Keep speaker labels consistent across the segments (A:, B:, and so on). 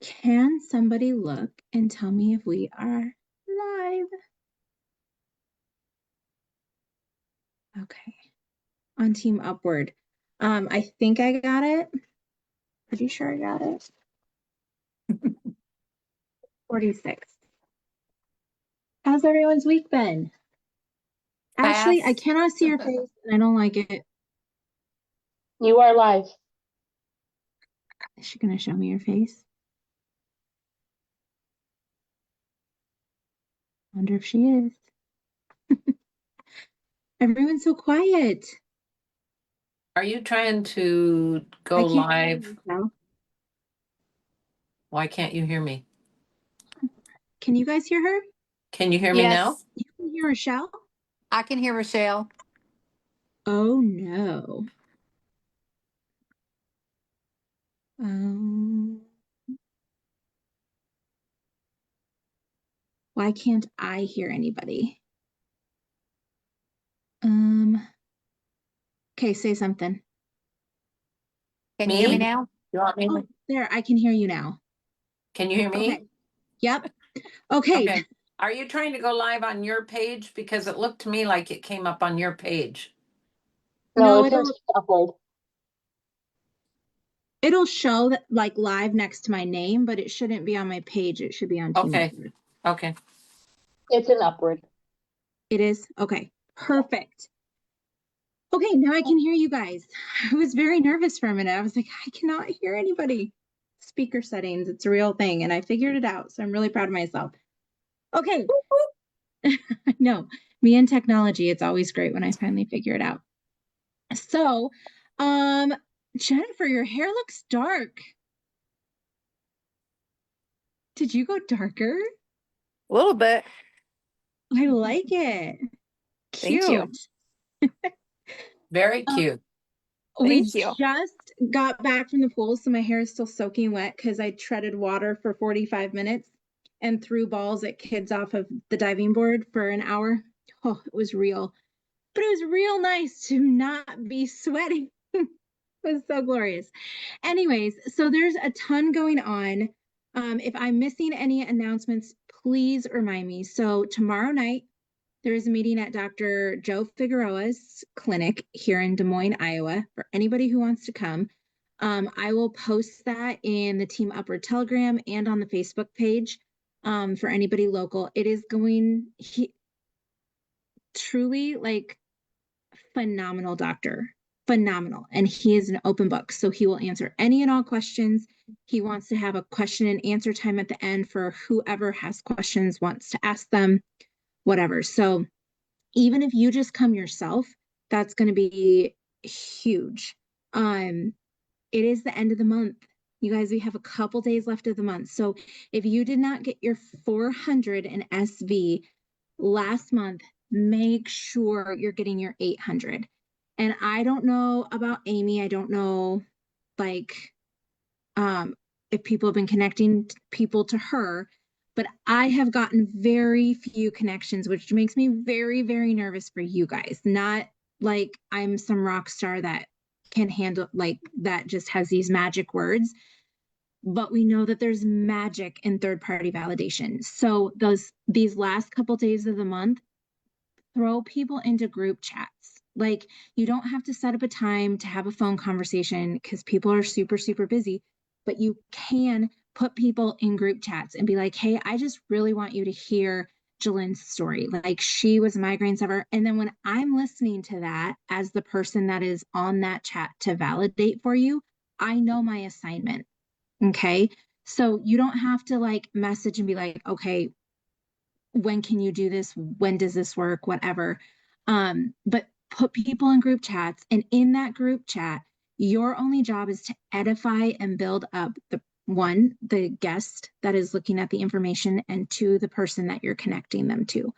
A: Can somebody look and tell me if we are live? Okay. On Team Upward. I think I got it. Pretty sure I got it. 46. How's everyone's week been? Ashley, I
B: Fast.
A: cannot see your face and I don't like it.
C: You are live.
A: Is she gonna show me your face? Wonder if she is. Everyone's so quiet.
B: Are you trying to
A: I
B: go
A: can't hear
B: live?
A: you now.
B: Why can't you hear me?
A: Can you guys hear her?
B: Can you hear me now?
D: Yes,
A: You can hear Rochelle?
D: I can hear Rochelle.
A: Oh no. Why can't I hear anybody? Okay, say something.
D: Can you hear me
B: Me?
D: now?
B: You want me?
A: Oh, there, I can hear you now.
B: Can you hear me?
A: Okay. Yep. Okay.
B: Okay. Are you trying to go live on your page? Because it looked to me like it came up on your page.
C: No,
A: No,
C: it's in upward.
A: it'll show that like live next to my name, but it shouldn't be on my page. It should be on Team
B: Okay.
A: Upward.
B: Okay.
C: It's in upward.
A: It is? Okay. Perfect. Okay, now I can hear you guys. I was very nervous for a minute. I was like, I cannot hear anybody. Speaker settings, it's a real thing, and I figured it out. So I'm really proud of myself. Okay. No, me and technology, it's always great when I finally figure it out. So, Jennifer, your hair looks dark. Did you go darker?
D: A little bit.
A: I like it.
D: Thank you.
A: Cute.
B: Very cute.
A: We
D: Thank you.
A: just got back from the pool, so my hair is still soaking wet because I treaded water for 45 minutes and threw balls at kids off of the diving board for an hour. Oh, it was real. But it was real nice to not be sweating. It was so glorious. Anyways, so there's a ton going on. If I'm missing any announcements, please remind me. So tomorrow night, there is a meeting at Dr. Joe Figueroa's clinic here in Des Moines, Iowa, for anybody who wants to come. I will post that in the Team Upward Telegram and on the Facebook page for anybody local. It is going truly like phenomenal doctor, phenomenal. And he is an open book. So he will answer any and all questions. He wants to have a question and answer time at the end for whoever has questions, wants to ask them, whatever. So even if you just come yourself, that's going to be huge. It is the end of the month. You guys, we have a couple days left of the month. So if you did not get your 400 in SV last month, make sure you're getting your 800. And I don't know about Amy. I don't know like if people have been connecting people to her, but I have gotten very few connections, which makes me very, very nervous for you guys. Not like I'm some rock star that can handle like that just has these magic words, but we know that there's magic in third-party validation. So these last couple days of the month, throw people into group chats. Like you don't have to set up a time to have a phone conversation because people are super, super busy, but you can put people in group chats and be like, hey, I just really want you to hear Jalen's story. Like she was a migraine sufferer. And then when I'm listening to that as the person that is on that chat to validate for you, I know my assignment. Okay. So you don't have to like message and be like, okay, when can you do this? When does this work? Whatever. But put people in group chats, and in that group chat, your only job is to edify and build up the guest that is looking at the information, and two, the person that you're connecting them to.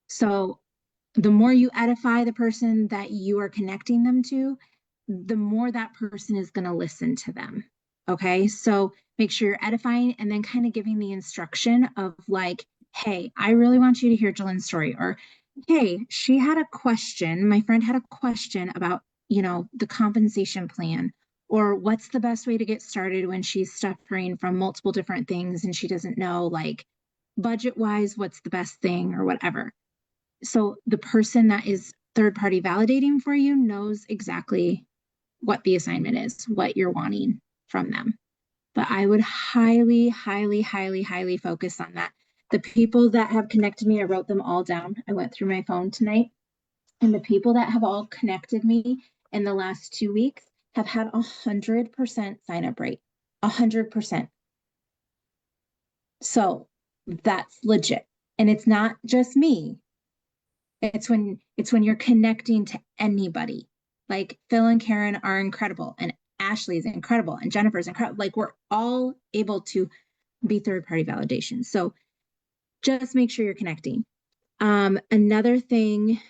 A: So the more you edify the person that you are connecting them to, the more that person is going to listen to them. Okay. So make sure you're edifying and then kind of giving the instruction of like, hey, I really want you to hear Jalen's story. Or, hey, she had a question. My friend had a question about, the compensation plan. Or what's the best way to get started when she's suffering from multiple different things and she doesn't know, like, budget wise, what's the best thing or whatever. So the person that is third party validating for you knows exactly what the assignment is, what you're wanting from them. But I would highly, highly, highly, highly focus on that. The people that have connected me, I wrote them all down. I went through my phone tonight, and the people that have all connected me in the last 2 weeks have had 100% sign up rate, 100%. So that's legit. And it's not just me. It's when you're connecting to anybody. Like Phil and Karen are incredible, and Ashley's incredible, and Jennifer's incredible. Like we're all able to be third party validation. So just make sure you're connecting. Another thing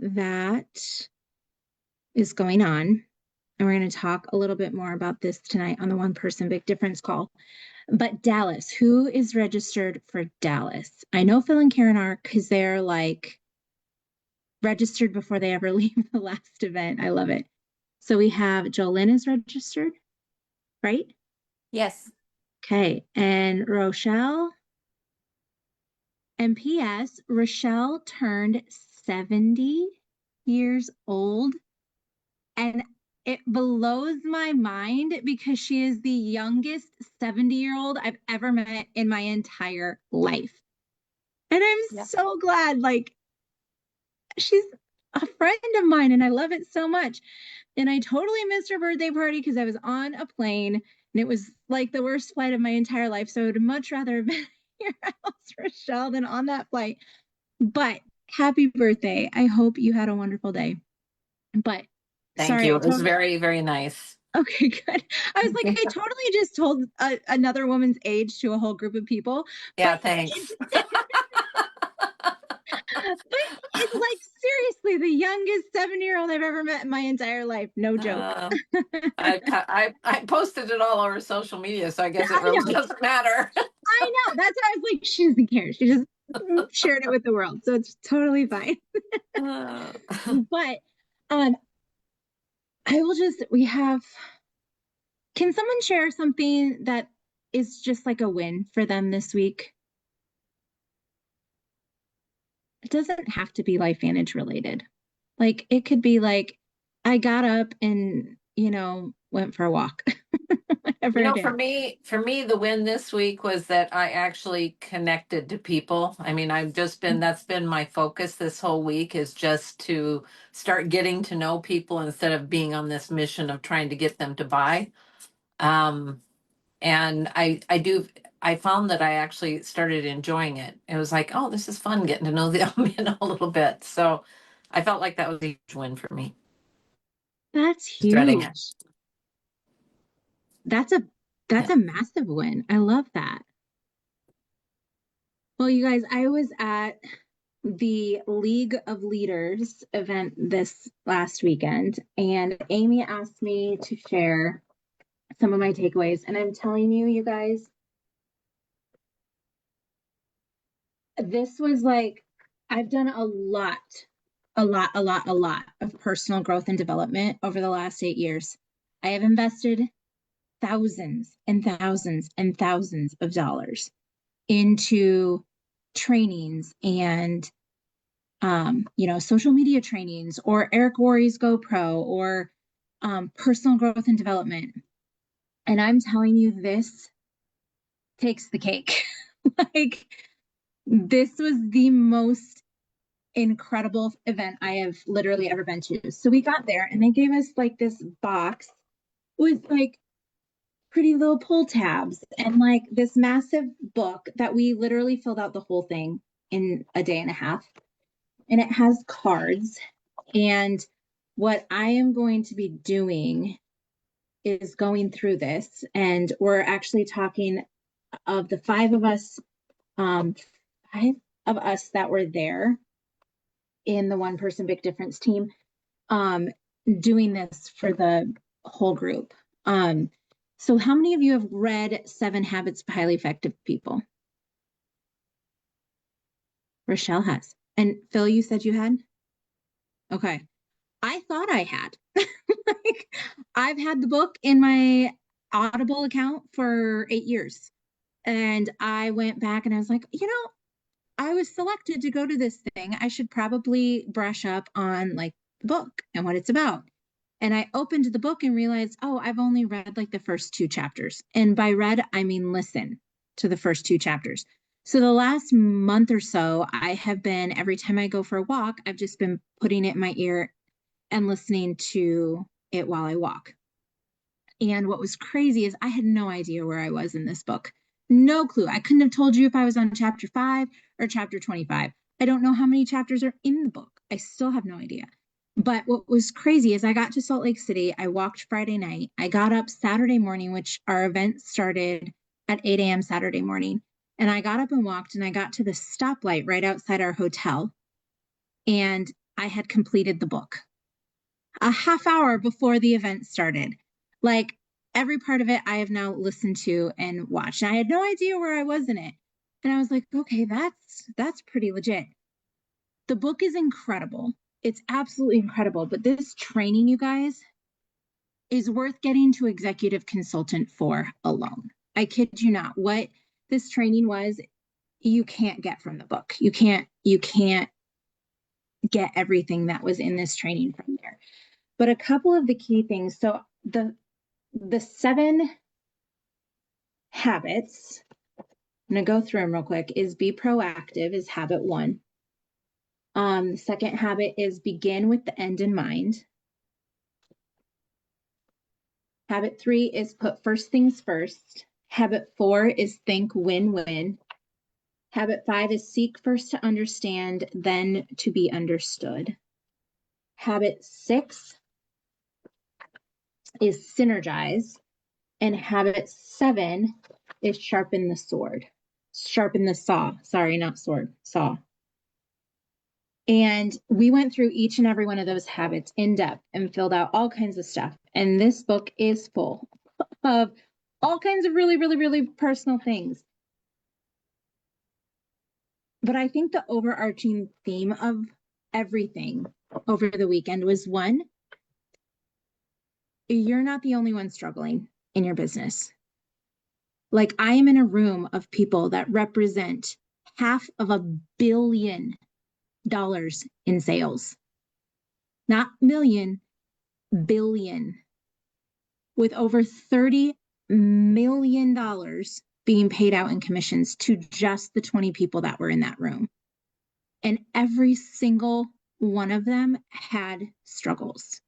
A: that is going on, and we're going to talk a little bit more about this tonight on the One Person Big Difference call. But Dallas, who is registered for Dallas? I know Phil and Karen are, because they're like registered before they ever leave the last event. I love it. So we have Jolyn is registered, right?
D: Yes.
A: Okay. And Rochelle. And P.S. Rochelle turned 70 years old. And it blows my mind because she is the youngest 70-year-old I've ever met in my entire life. And I'm so glad, like, she's a friend of mine and I love it so much. And I totally missed her birthday party because I was on a plane and it was like the worst flight of my entire life. So I would much rather have been at your house, Rochelle, than on that flight. But happy birthday. I hope you had a wonderful day. But
B: Thank
A: sorry,
B: you. It was very, very nice.
A: okay, good. I was like, I totally just told another woman's age to a whole group of people.
B: Yeah,
A: But
B: thanks.
A: but it's like seriously the youngest 7-year-old I've ever met in my entire life. No joke.
B: I posted it all over social media, so I guess it
A: I
B: really
A: know.
B: doesn't matter.
A: I know. That's why I was like, she doesn't care. She just shared it with the world. So it's totally fine. But I will just, can someone share something that is just like a win for them this week? It doesn't have to be LifeVantage related. Like it could be like, I got up and, went for a walk. Whatever it is.
B: For me, the win this week was that I actually connected to people. I mean, that's been my focus this whole week, is just to start getting to know people instead of being on this mission of trying to get them to buy. And I found that I actually started enjoying it. It was like, oh, this is fun getting to know them a little bit. So I felt like that was a huge win for me.
A: That's
B: Dreading it.
A: huge. That's a massive win. I love that. Well, you guys, I was at the League of Leaders event this last weekend, and Amy asked me to share some of my takeaways. And I'm telling you, you guys, this was like, I've done a lot of personal growth and development over the last 8 years. I have invested thousands and thousands and thousands of dollars into trainings and social media trainings, or Eric Worre's GoPro, or personal growth and development. And I'm telling you, this takes the cake. Like, this was the most incredible event I have literally ever been to. So we got there and they gave us like this box with like pretty little pull tabs and like this massive book that we literally filled out the whole thing in a day and a half. And it has cards. And what I am going to be doing is going through this. And we're actually talking of the five of us that were there in the One Person Big Difference team, doing this for the whole group. So how many of you have read 7 Habits of Highly Effective People? Rochelle has. And Phil, you said you had? Okay. I thought I had. Like, I've had the book in my Audible account for 8 years. And I went back and I was like, I was selected to go to this thing. I should probably brush up on like the book and what it's about. And I opened the book and realized, oh, I've only read like the first 2 chapters. And by read, I mean listen to the first 2 chapters. So the last month or so, I have been, every time I go for a walk, I've just been putting it in my ear and listening to it while I walk. And what was crazy is I had no idea where I was in this book. No clue. I couldn't have told you if I was on chapter 5 or chapter 25. I don't know how many chapters are in the book. I still have no idea. But what was crazy is I got to Salt Lake City. I walked Friday night. I got up Saturday morning, which our event started at 8 a.m. Saturday morning. And I got up and walked, and I got to the stoplight right outside our hotel. And I had completed the book a half hour before the event started. Like, every part of it I have now listened to and watched. And I had no idea where I was in it. And I was like, okay, that's pretty legit. The book is incredible. It's absolutely incredible. But this training, you guys, is worth getting to executive consultant for alone. I kid you not. What this training was, you can't get from the book. You can't get everything that was in this training from there. But a couple of the key things. So the 7 habits, I'm going to go through them real quick, is be proactive is habit 1. The second habit is begin with the end in mind. Habit 3 is put first things first. Habit 4 is think win-win. Habit 5 is seek first to understand, then to be understood. Habit 6 is synergize. And habit 7 is sharpen the sword. Sharpen the saw. Sorry, not sword, saw. And we went through each and every one of those habits in depth and filled out all kinds of stuff. And this book is full of all kinds of really, really, really personal things. But I think the overarching theme of everything over the weekend was, 1, you're not the only one struggling in your business. Like, I am in a room of people that represent $500 million in sales. Not million, billion. With over $30 million being paid out in commissions to just the 20 people that were in that room. And every single one of them had struggles.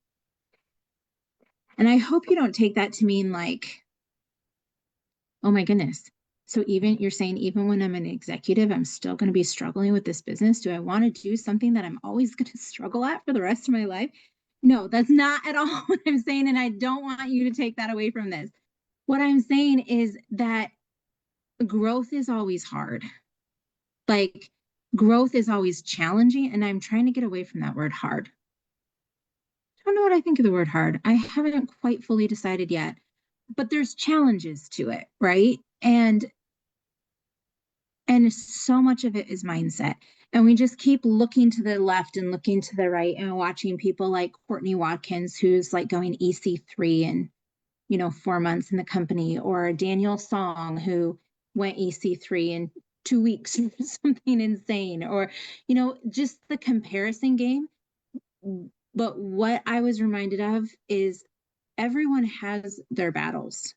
A: And I hope you don't take that to mean like, oh my goodness. So you're saying even when I'm an executive, I'm still going to be struggling with this business. Do I want to do something that I'm always going to struggle at for the rest of my life? No, that's not at all what I'm saying. And I don't want you to take that away from this. What I'm saying is that growth is always hard. Like, growth is always challenging. And I'm trying to get away from that word hard. I don't know what I think of the word hard. I haven't quite fully decided yet, but there's challenges to it, right? And so much of it is mindset. And we just keep looking to the left and looking to the right and watching people like Courtney Watkins, who's like going EC3 in 4 months in the company, or Daniel Song, who went EC3 in 2 weeks or something insane, or, just the comparison game. But what I was reminded of is everyone has their battles,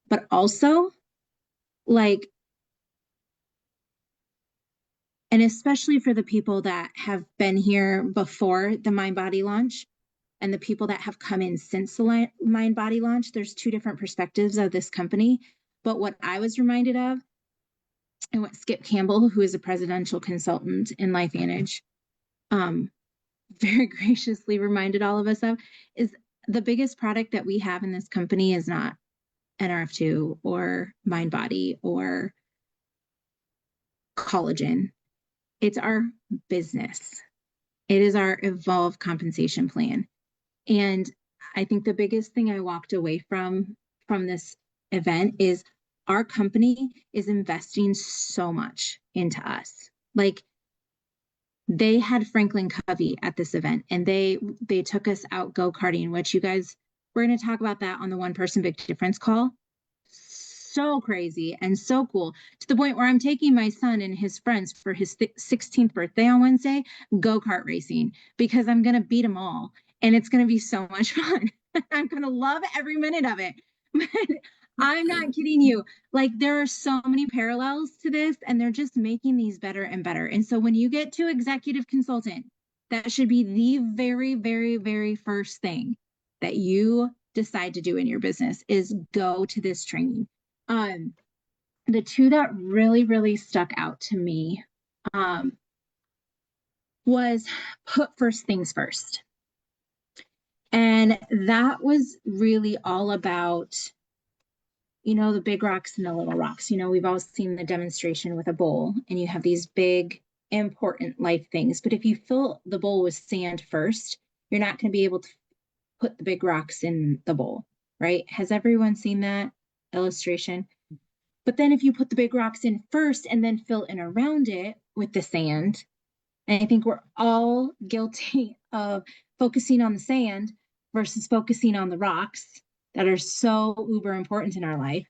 A: but also like, and especially for the people that have been here before the Mind Body launch and the people that have come in since the Mind Body launch, there's 2 different perspectives of this company. But what I was reminded of, and what Skip Campbell, who is a presidential consultant in LifeVantage, very graciously reminded all of us of, is the biggest product that we have in this company is not NRF2 or Mind Body or collagen. It's our business. It is our Evolve compensation plan. And I think the biggest thing I walked away from this event is our company is investing so much into us. Like, They had Franklin Covey at this event, and they took us out go-karting, which you guys, we're going to talk about that on the One Person Big Difference call. So crazy and so cool, to the point where I'm taking my son and his friends for his 16th birthday on Wednesday, go-kart racing, because I'm going to beat them all. And it's going to be so much fun. I'm going to love every minute of it. But I'm not kidding you. Like, there are so many parallels to this, and they're just making these better and better. And so when you get to executive consultant, that should be the very, very, very first thing that you decide to do in your business is go to this training. The two that really, really stuck out to me was put first things first. And that was really all about, you know, the big rocks and the little rocks. You know, we've all seen the demonstration with a bowl, and you have these big, important life things. But if you fill the bowl with sand first, you're not going to be able to put the big rocks in the bowl, right? Has everyone seen that illustration? But then if you put the big rocks in first and then fill in around it with the sand, and I think we're all guilty of focusing on the sand versus focusing on the rocks that are so uber important in our life.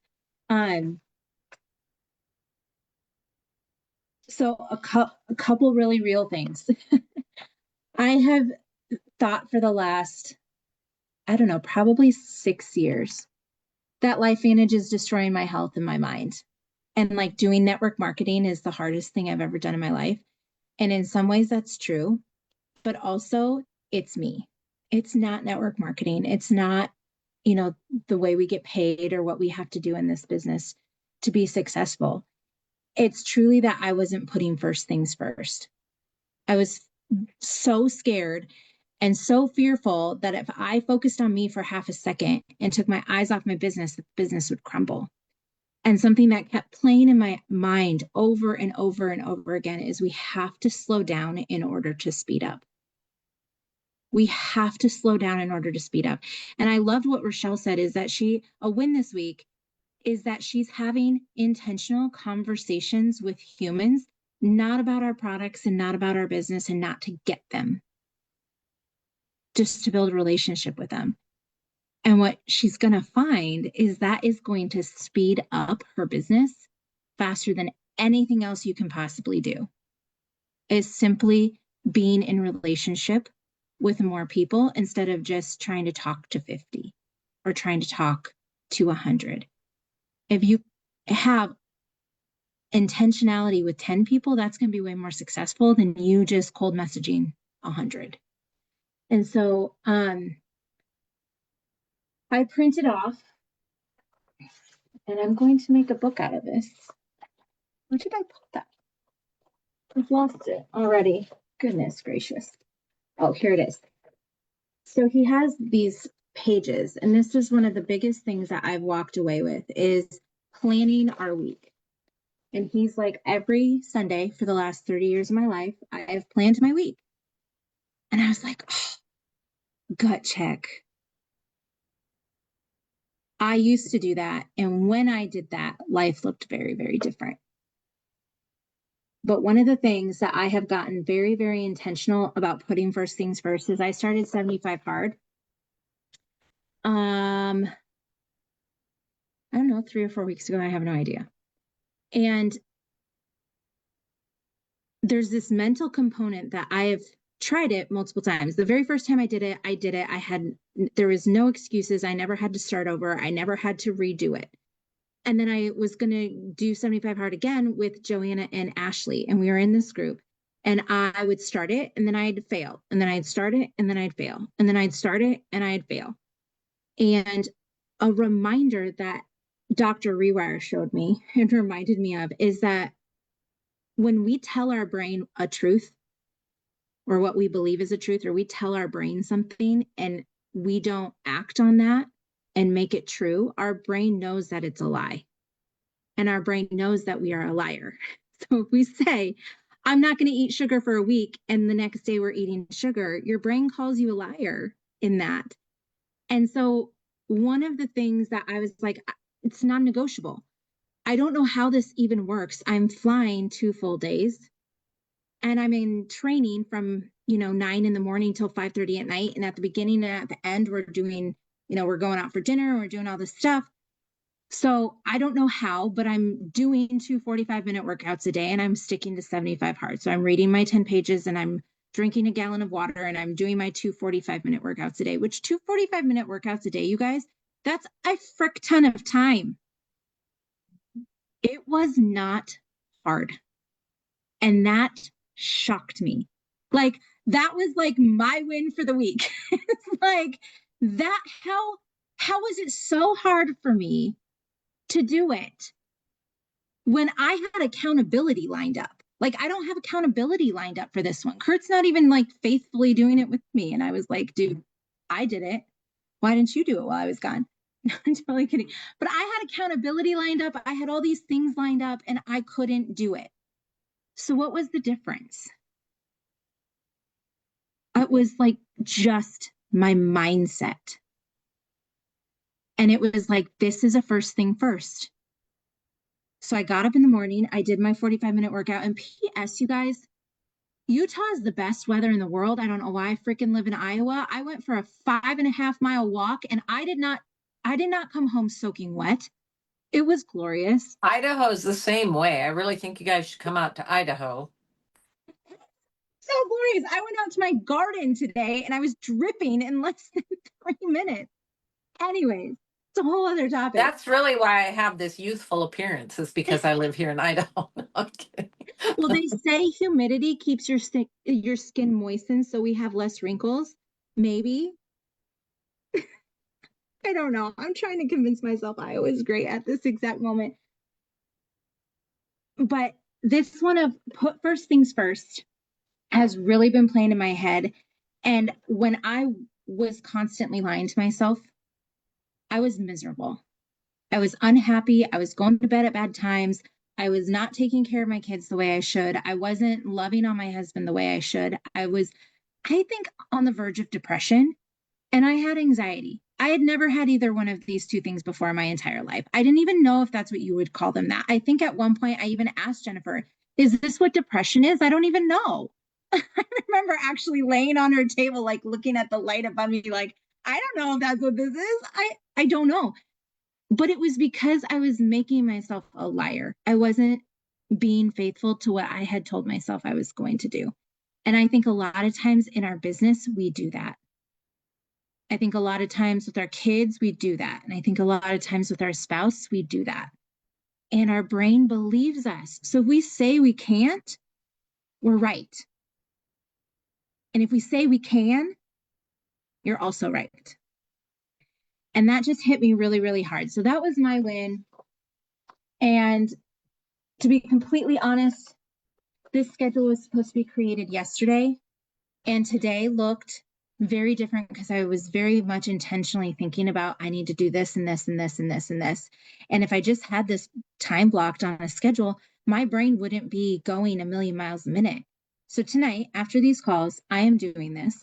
A: So a couple really real things. I have thought for the last, I don't know, probably 6 years that LifeVantage is destroying my health and my mind. And like doing network marketing is the hardest thing I've ever done in my life. And in some ways that's true, but also it's me. It's not network marketing. It's not, you know, the way we get paid or what we have to do in this business to be successful. It's truly that I wasn't putting first things first. I was so scared and so fearful that if I focused on me for half a second and took my eyes off my business, the business would crumble. And something that kept playing in my mind over and over and over again is we have to slow down in order to speed up. We have to slow down in order to speed up. And I loved what Rochelle said is that a win this week is that she's having intentional conversations with humans, not about our products and not about our business and not to get them, just to build a relationship with them. And what she's going to find is that is going to speed up her business faster than anything else you can possibly do. Is simply being in relationship with more people instead of just trying to talk to 50 or trying to talk to 100. If you have intentionality with 10 people, that's going to be way more successful than you just cold messaging 100. And so I printed off, and I'm going to make a book out of this. Where did I put that? I've lost it already. Goodness gracious. Oh, here it is. So he has these pages, and this is one of the biggest things that I've walked away with is planning our week. And he's like, every Sunday for the last 30 years of my life, I have planned my week. And I was like, oh, gut check. I used to do that. And when I did that, life looked very, very different. But one of the things that I have gotten very, very intentional about putting first things first is I started 75 Hard. I don't know, 3 or 4 weeks ago. I have no idea. And there's this mental component that I have tried it multiple times. The very first time I did it. There was no excuses. I never had to start over. I never had to redo it. And then I was going to do 75 Hard again with Joanna and Ashley. And we were in this group, and I would start it and then I'd fail. And then I'd start it and then I'd fail. And then I'd start it and I'd fail. And a reminder that Dr. Rewire showed me and reminded me of is that when we tell our brain a truth or what we believe is a truth, or we tell our brain something and we don't act on that and make it true, our brain knows that it's a lie. And our brain knows that we are a liar. So if we say, I'm not going to eat sugar for a week, and the next day we're eating sugar, your brain calls you a liar in that. And so one of the things that I was like, it's non-negotiable. I don't know how this even works. I'm flying 2 full days. and I'm in training from, 9 in the morning till 5:30 at night. And at the beginning and at the end, we're doing, we're going out for dinner, we're doing all this stuff. So I don't know how, but I'm doing 2 45-minute workouts a day and I'm sticking to 75 hard. So I'm reading my 10 pages and I'm drinking a gallon of water and I'm doing my 2 45-minute workouts a day, which 2 45-minute workouts a day, you guys, that's a frick ton of time. It was not hard. And that shocked me. Like, that was like my win for the week. It's like that, how was it so hard for me to do it when I had accountability lined up? Like, I don't have accountability lined up for this one. Kurt's not even like faithfully doing it with me. And I was like, dude, I did it. Why didn't you do it while I was gone? I'm totally kidding. But I had accountability lined up. I had all these things lined up and I couldn't do it. So what was the difference? It was like just my mindset. And it was like, this is a first thing first. So I got up in the morning, I did my 45-minute workout. And P.S., you guys, Utah is the best weather in the world. I don't know why I freaking live in Iowa. I went for a 5.5-mile walk and I did not come home soaking wet. It was glorious.
B: Idaho's the same way. I really think you guys should come out to Idaho.
A: So glorious. I went out to my garden today and I was dripping in less than 3 minutes. Anyways, it's a whole other topic.
B: That's really why I have this youthful appearance, is because I live here in Idaho. No, I'm kidding.
A: Well, they say humidity keeps your skin moistened, so we have less wrinkles. Maybe. I don't know. I'm trying to convince myself Iowa is great at this exact moment. But this one of put first things first has really been playing in my head. And when I was constantly lying to myself, I was miserable. I was unhappy. I was going to bed at bad times. I was not taking care of my kids the way I should. I wasn't loving on my husband the way I should. I was, I think, on the verge of depression, and I had anxiety. I had never had either one of these two things before in my entire life. I didn't even know if that's what you would call them that. I think at one point I even asked Jennifer, is this what depression is? I don't even know. I remember actually laying on her table, like looking at the light above me, like, I don't know if that's what this is. I don't know. But it was because I was making myself a liar. I wasn't being faithful to what I had told myself I was going to do. And I think a lot of times in our business, we do that. I think a lot of times with our kids, we do that. And I think a lot of times with our spouse, we do that. And our brain believes us. So if we say we can't, we're right. And if we say we can, you're also right. And that just hit me really, really hard. So that was my win. And to be completely honest, this schedule was supposed to be created yesterday. And today looked very different because I was very much intentionally thinking about, I need to do this and this and this and this and this. And if I just had this time blocked on a schedule, my brain wouldn't be going a million miles a minute. So tonight, after these calls, I am doing this.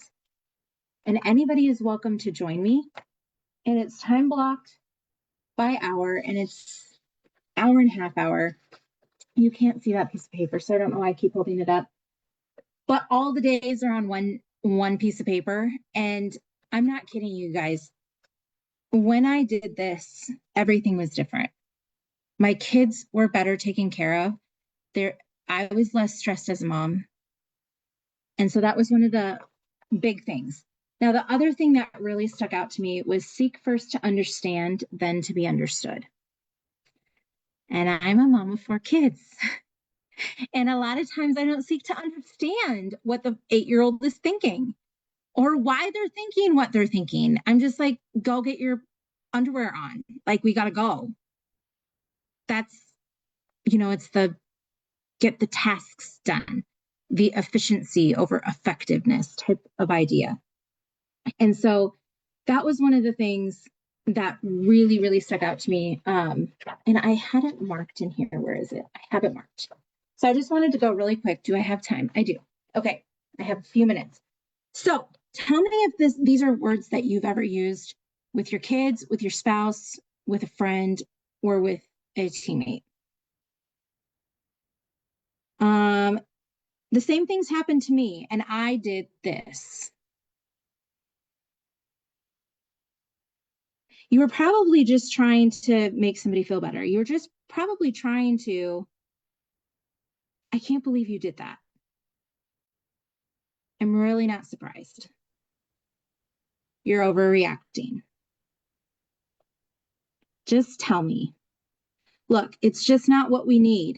A: And anybody is welcome to join me. And it's time blocked by hour, and it's hour and a half hour. You can't see that piece of paper, so I don't know why I keep holding it up. But all the days are on one piece of paper. And I'm not kidding you guys. When I did this, everything was different. My kids were better taken care of. I was less stressed as a mom. And so that was one of the big things. Now, the other thing that really stuck out to me was seek first to understand, then to be understood. And I'm a mom of 4 kids. And a lot of times I don't seek to understand what the 8-year-old is thinking or why they're thinking what they're thinking. I'm just like, go get your underwear on. Like, we got to go. That's, it's the get the tasks done, the efficiency over effectiveness type of idea. And so that was one of the things that really, really stuck out to me. And I had it marked in here. Where is it? I have it marked. So I just wanted to go really quick. Do I have time? I do. Okay. I have a few minutes. So tell me if these are words that you've ever used with your kids, with your spouse, with a friend, or with a teammate. The same things happened to me, and I did this. You were probably just trying to make somebody feel better. You were just probably trying to, I can't believe you did that. I'm really not surprised. You're overreacting. Just tell me. Look, it's just not what we need.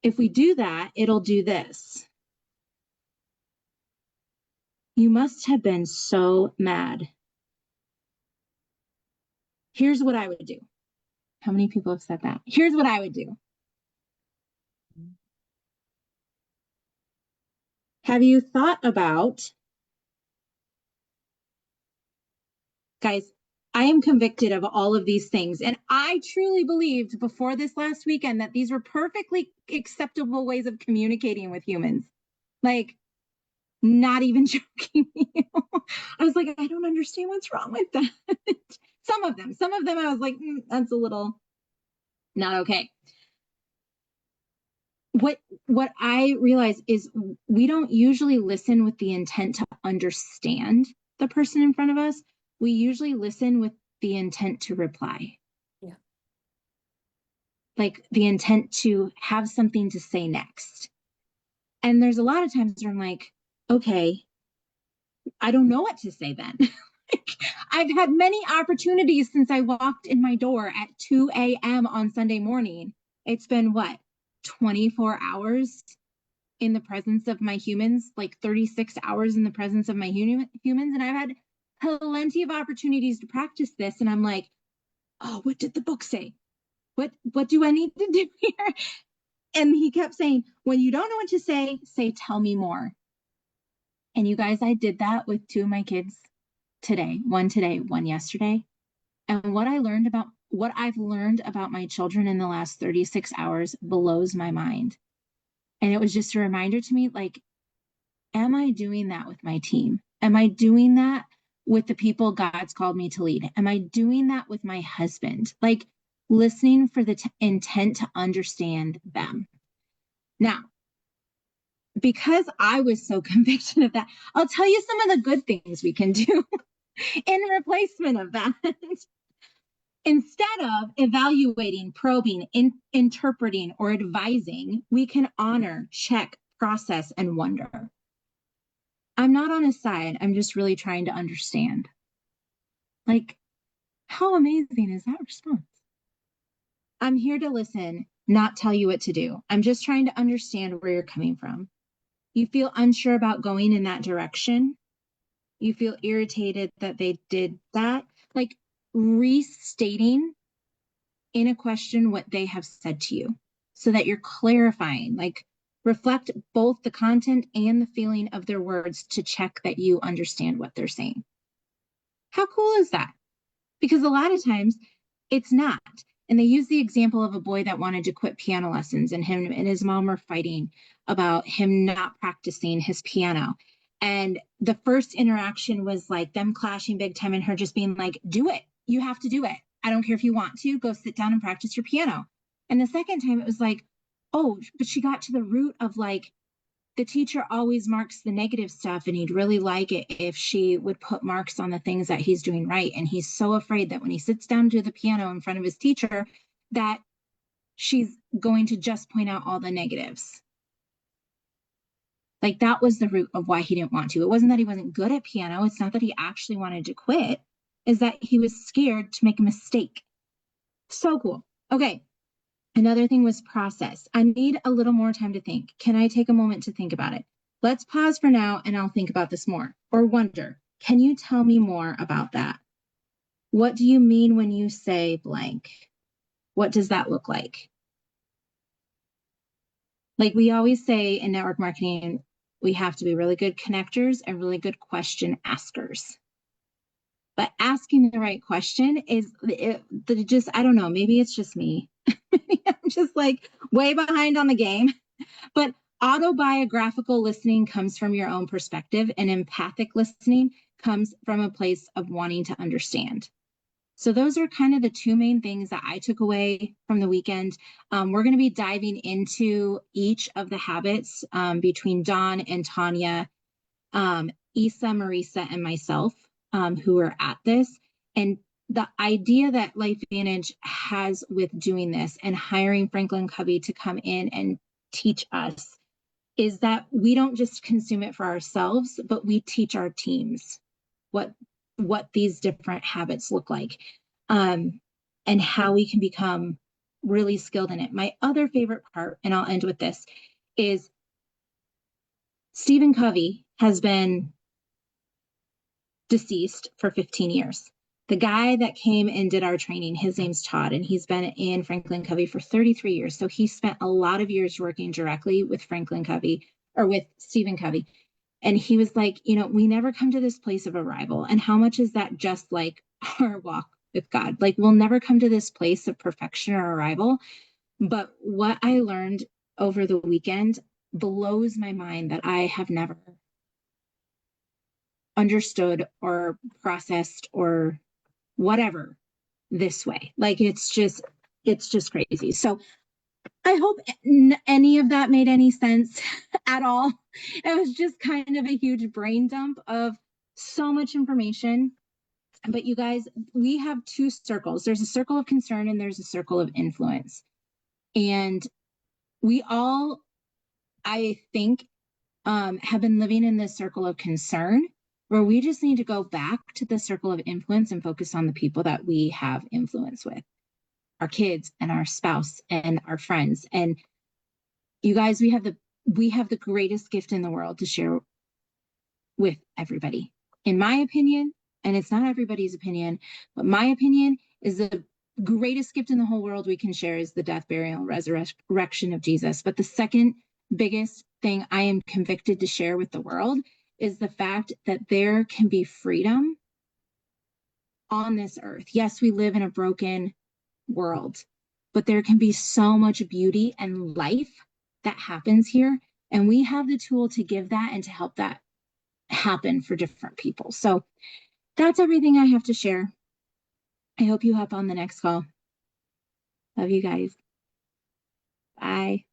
A: If we do that, it'll do this. You must have been so mad. Here's what I would do. How many people have said that? Here's what I would do. Have you thought about, guys, I am convicted of all of these things. And I truly believed before this last weekend that these were perfectly acceptable ways of communicating with humans. Like, not even joking. I was like, I don't understand what's wrong with that. Some of them, I was like, that's a little not okay. What I realize is we don't usually listen with the intent to understand the person in front of us. We usually listen with the intent to reply.
B: Yeah.
A: Like the intent to have something to say next. And there's a lot of times where I'm like, okay, I don't know what to say then. I've had many opportunities since I walked in my door at 2 a.m. on Sunday morning. It's been what, 24 hours in the presence of my humans, like 36 hours in the presence of my humans. And I've had plenty of opportunities to practice this. And I'm like, oh, what did the book say? What do I need to do here? And he kept saying, when you don't know what to say, tell me more. And you guys, I did that with two of my kids today, one yesterday. And what I've learned about my children in the last 36 hours blows my mind. And it was just a reminder to me, like, am I doing that with my team? Am I doing that with the people God's called me to lead? Am I doing that with my husband? Like listening for the intent to understand them. Now, because I was so convicted of that, I'll tell you some of the good things we can do in replacement of that. Instead of evaluating, probing, interpreting, or advising, we can honor, check, process, and wonder. I'm not on his side. I'm just really trying to understand. Like, how amazing is that response? I'm here to listen, not tell you what to do. I'm just trying to understand where you're coming from. You feel unsure about going in that direction. You feel irritated that they did that. Like restating in a question what they have said to you so that you're clarifying, like reflect both the content and the feeling of their words to check that you understand what they're saying. How cool is that? Because a lot of times it's not. And they use the example of a boy that wanted to quit piano lessons, and him and his mom were fighting about him not practicing his piano. And the first interaction was like them clashing big time and her just being like, do it. You have to do it. I don't care if you want to, go sit down and practice your piano. And the second time it was like, oh, but she got to the root of like, the teacher always marks the negative stuff, and he'd really like it if she would put marks on the things that he's doing right. And he's so afraid that when he sits down to the piano in front of his teacher, that she's going to just point out all the negatives. Like that was the root of why he didn't want to. It wasn't that he wasn't good at piano. It's not that he actually wanted to quit. Is that he was scared to make a mistake. So cool. Okay. Another thing was process. I need a little more time to think. Can I take a moment to think about it? Let's pause for now and I'll think about this more. Or wonder, can you tell me more about that? What do you mean when you say blank? What does that look like? Like we always say in network marketing, we have to be really good connectors and really good question askers. But asking the right question is just, I don't know, maybe it's just me. I'm just like way behind on the game. But autobiographical listening comes from your own perspective, and empathic listening comes from a place of wanting to understand. So those are kind of the two main things that I took away from the weekend. We're going to be diving into each of the habits between Dawn and Tanya, Isa, Marisa, and myself who are at this. And the idea that LifeVantage has with doing this and hiring Franklin Covey to come in and teach us is that we don't just consume it for ourselves, but we teach our teams what these different habits look like, and how we can become really skilled in it. My other favorite part, and I'll end with this, is Stephen Covey has been deceased for 15 years. The guy that came and did our training, his name's Todd, and he's been in Franklin Covey for 33 years. So he spent a lot of years working directly with Franklin Covey or with Stephen Covey. And he was like, we never come to this place of arrival. And how much is that just like our walk with God? Like, we'll never come to this place of perfection or arrival. But what I learned over the weekend blows my mind that I have never understood or processed or whatever this way. Like, it's just crazy. So I hope any of that made any sense at all. It was just kind of a huge brain dump of so much information. But you guys, we have two circles. There's a circle of concern and there's a circle of influence. And we all, I think, have been living in this circle of concern where we just need to go back to the circle of influence and focus on the people that we have influence with, our kids and our spouse and our friends. And you guys, we have the greatest gift in the world to share with everybody. In my opinion, and it's not everybody's opinion, but my opinion is the greatest gift in the whole world we can share is the death, burial, and resurrection of Jesus. But the second biggest thing I am convicted to share with the world is the fact that there can be freedom on this earth. Yes, we live in a broken world, but there can be so much beauty and life that happens here. And we have the tool to give that and to help that happen for different people. So that's everything I have to share. I hope you hop on the next call. Love you guys. Bye.